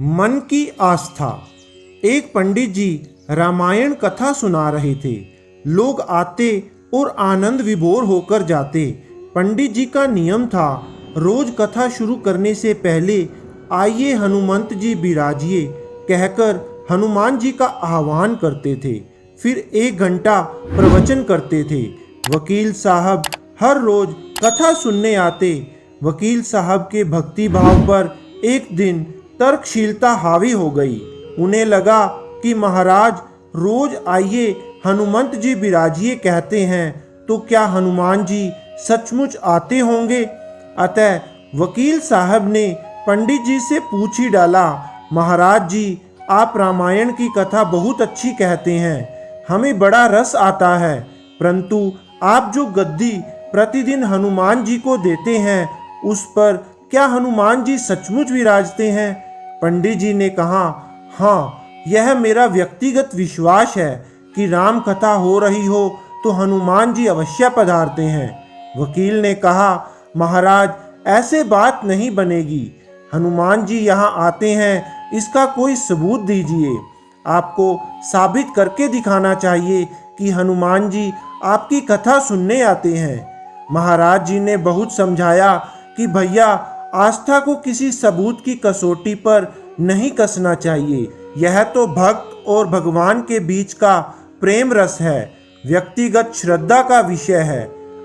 मन की आस्था। एक पंडित जी रामायण कथा सुना रहे थे। लोग आते और आनंद विभोर होकर जाते। पंडित जी का नियम था, रोज कथा शुरू करने से पहले आइए हनुमंत जी विराजिए कहकर हनुमान जी का आह्वान करते थे। फिर 1 घंटा प्रवचन करते थे। वकील साहब हर रोज कथा सुनने आते। वकील साहब के भक्ति भाव पर एक दिन तर्कशीलता हावी हो गई। उन्हें लगा कि महाराज रोज आइए हनुमंत जी विराजिए कहते हैं, तो क्या हनुमान जी सचमुच आते होंगे? अतः वकील साहब ने पंडित जी से पूछ ही डाला, महाराज जी आप रामायण की कथा बहुत अच्छी कहते हैं, हमें बड़ा रस आता है, परंतु आप जो गद्दी प्रतिदिन हनुमान जी को देते हैं उस पर क्या हनुमान जी सचमुच विराजते हैं? पंडित जी ने कहा, हाँ, यह मेरा व्यक्तिगत विश्वास है कि राम कथा हो रही हो तो हनुमान जी अवश्य पधारते हैं। वकील ने कहा, महाराज ऐसे बात नहीं बनेगी, हनुमान जी यहाँ आते हैं इसका कोई सबूत दीजिए। आपको साबित करके दिखाना चाहिए कि हनुमान जी आपकी कथा सुनने आते हैं। महाराज जी ने बहुत समझाया कि भैया आस्था को किसी सबूत की कसौटी पर नहीं कसना चाहिए। यह तो भक्त और भगवान के बीच का प्रेम रस है, व्यक्तिगत श्रद्धा का विषय है।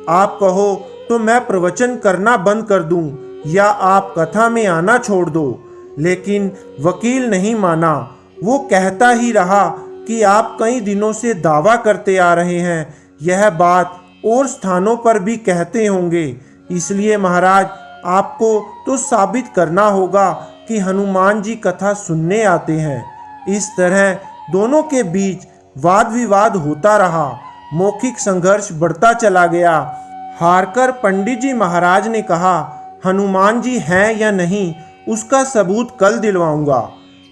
आप कहो तो मैं प्रवचन करना बंद कर दूं या आप कथा में आना छोड़ दो। लेकिन वकील नहीं माना। वो कहता ही रहा कि आप कई दिनों से दावा करते आ रहे हैं, यह बात और स्थानों पर भी कहते होंगे, इसलिए महाराज आपको तो साबित करना होगा कि हनुमान जी कथा सुनने आते हैं। इस तरह दोनों के बीच वाद विवाद होता रहा। मौखिक संघर्ष बढ़ता चला गया। हारकर पंडित जी महाराज ने कहा, हनुमान जी हैं या नहीं उसका सबूत कल दिलवाऊंगा।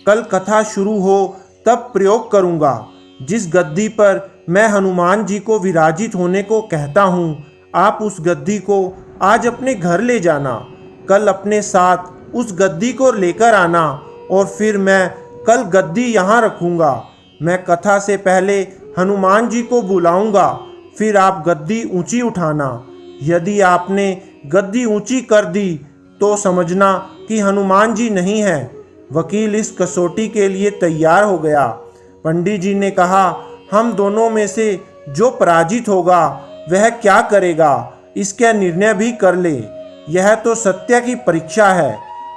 कल कथा शुरू हो तब प्रयोग करूंगा। जिस गद्दी पर मैं हनुमान जी को विराजित होने को कहता हूँ, आप उस गद्दी को आज अपने घर ले जाना। कल अपने साथ उस गद्दी को लेकर आना और फिर मैं कल गद्दी यहाँ रखूँगा। मैं कथा से पहले हनुमान जी को बुलाऊंगा, फिर आप गद्दी ऊंची उठाना। यदि आपने गद्दी ऊंची कर दी तो समझना कि हनुमान जी नहीं है। वकील इस कसौटी के लिए तैयार हो गया। पंडित जी ने कहा, हम दोनों में से जो पराजित होगा वह क्या करेगा इसका निर्णय भी कर ले, यह तो सत्य की परीक्षा है।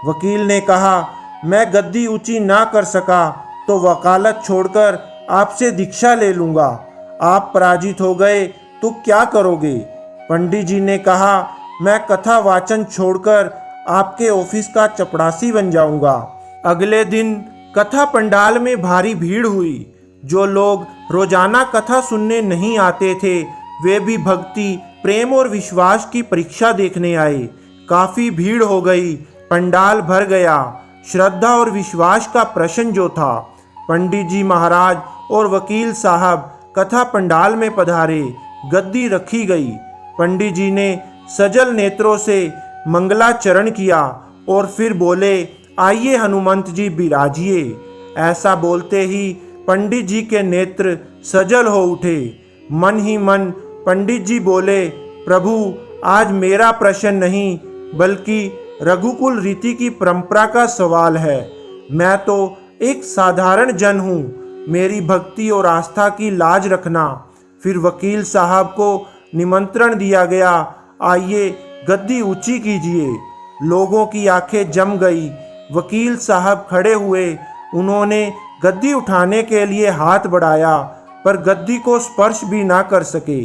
वकील ने कहा, मैं गद्दी ऊंची ना कर सका तो वकालत छोड़कर आपसे दीक्षा ले लूँगा। आप पराजित हो गए तो क्या करोगे? पंडित जी ने कहा, मैं कथा वाचन छोड़कर आपके ऑफिस का चपरासी बन जाऊंगा। अगले दिन कथा पंडाल में भारी भीड़ हुई। जो लोग रोजाना कथा सुनने नहीं आते थे वे भी भक्ति, प्रेम और विश्वास की परीक्षा देखने आए। काफी भीड़ हो गई, पंडाल भर गया। श्रद्धा और विश्वास का प्रश्न जो था। पंडित जी महाराज और वकील साहब कथा पंडाल में पधारे। गद्दी रखी गई। पंडित जी ने सजल नेत्रों से मंगलाचरण किया और फिर बोले, आइए हनुमंत जी विराजिए। ऐसा बोलते ही पंडित जी के नेत्र सजल हो उठे। मन ही मन पंडित जी बोले, प्रभु आज मेरा प्रश्न नहीं बल्कि रघुकुल रीति की परंपरा का सवाल है। मैं तो एक साधारण जन हूँ, मेरी भक्ति और आस्था की लाज रखना। फिर वकील साहब को निमंत्रण दिया गया, आइए गद्दी ऊंची कीजिए। लोगों की आंखें जम गई। वकील साहब खड़े हुए। उन्होंने गद्दी उठाने के लिए हाथ बढ़ाया पर गद्दी को स्पर्श भी ना कर सके।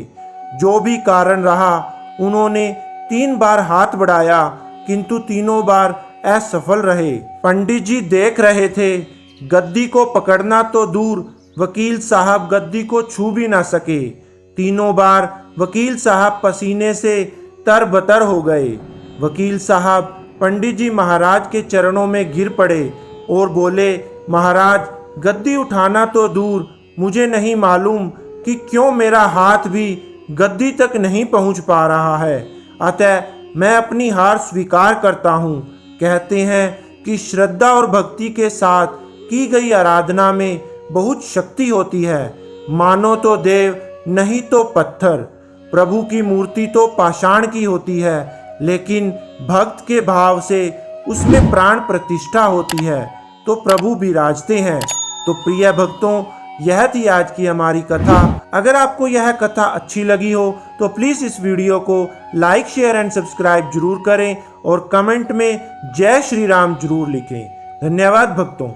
जो भी कारण रहा, उन्होंने 3 बार हाथ बढ़ाया किंतु तीनों बार असफल रहे। पंडित जी देख रहे थे। गद्दी को पकड़ना तो दूर, वकील साहब गद्दी को छू भी ना सके। तीनों बार वकील साहब पसीने से तरबतर हो गए। वकील साहब पंडित जी महाराज के चरणों में गिर पड़े और बोले, महाराज गद्दी उठाना तो दूर, मुझे नहीं मालूम कि क्यों मेरा हाथ भी गद्दी तक नहीं पहुंच पा रहा है, अतः मैं अपनी हार स्वीकार करता हूं। कहते हैं कि श्रद्धा और भक्ति के साथ की गई आराधना में बहुत शक्ति होती है। मानो तो देव, नहीं तो पत्थर। प्रभु की मूर्ति तो पाषाण की होती है, लेकिन भक्त के भाव से उसमें प्राण प्रतिष्ठा होती है तो प्रभु विराजते हैं। तो प्रिय भक्तों, यह थी आज की हमारी कथा। अगर आपको यह कथा अच्छी लगी हो तो प्लीज़ इस वीडियो को लाइक, शेयर एंड सब्सक्राइब जरूर करें और कमेंट में जय श्री राम जरूर लिखें। धन्यवाद भक्तों।